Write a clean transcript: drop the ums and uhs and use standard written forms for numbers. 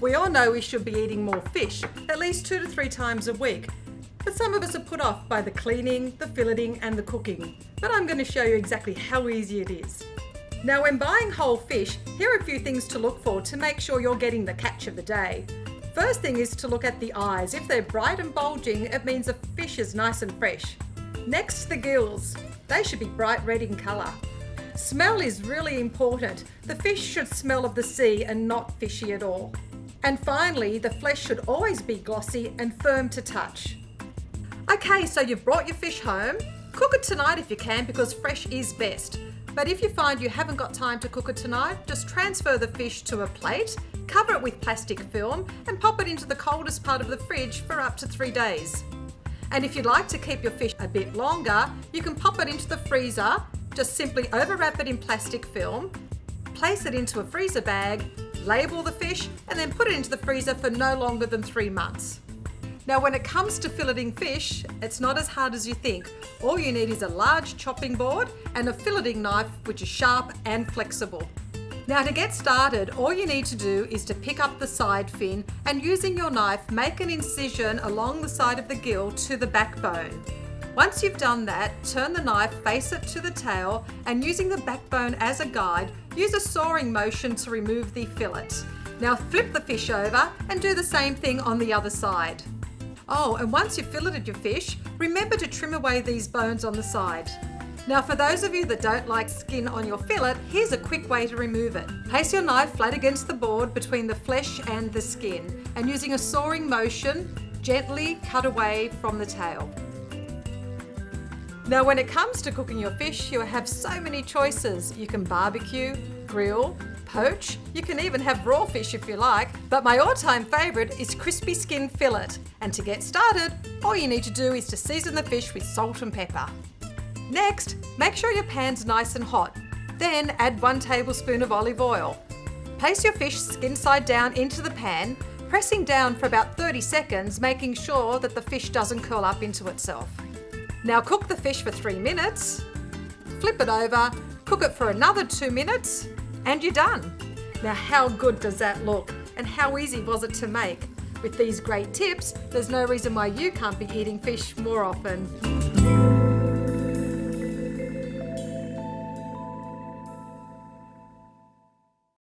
We all know we should be eating more fish, at least 2 to 3 times a week. But some of us are put off by the cleaning, the filleting and the cooking. But I'm going to show you exactly how easy it is. Now when buying whole fish, here are a few things to look for to make sure you're getting the catch of the day. First thing is to look at the eyes. If they're bright and bulging, it means the fish is nice and fresh. Next, the gills. They should be bright red in colour. Smell is really important. The fish should smell of the sea and not fishy at all. And finally, the flesh should always be glossy and firm to touch. Okay, so you've brought your fish home. Cook it tonight if you can, because fresh is best. But if you find you haven't got time to cook it tonight, just transfer the fish to a plate, cover it with plastic film and pop it into the coldest part of the fridge for up to 3 days. And if you'd like to keep your fish a bit longer, you can pop it into the freezer. Just simply overwrap it in plastic film, place it into a freezer bag, label the fish and then put it into the freezer for no longer than 3 months. Now when it comes to filleting fish, it's not as hard as you think. All you need is a large chopping board and a filleting knife which is sharp and flexible. Now to get started, all you need to do is to pick up the side fin and using your knife make an incision along the side of the gill to the backbone. Once you've done that, turn the knife, face it to the tail and using the backbone as a guide, use a sawing motion to remove the fillet. Now flip the fish over and do the same thing on the other side. Oh, and once you've filleted your fish, remember to trim away these bones on the side. Now for those of you that don't like skin on your fillet, here's a quick way to remove it. Place your knife flat against the board between the flesh and the skin and using a sawing motion, gently cut away from the tail. Now when it comes to cooking your fish, you have so many choices. You can barbecue, grill, poach, you can even have raw fish if you like, but my all-time favourite is crispy skin fillet. And to get started, all you need to do is to season the fish with salt and pepper. Next, make sure your pan's nice and hot. Then add 1 tablespoon of olive oil. Place your fish skin side down into the pan, pressing down for about 30 seconds, making sure that the fish doesn't curl up into itself. Now cook the fish for 3 minutes, flip it over, cook it for another 2 minutes, and you're done. Now how good does that look? And how easy was it to make? With these great tips, there's no reason why you can't be eating fish more often.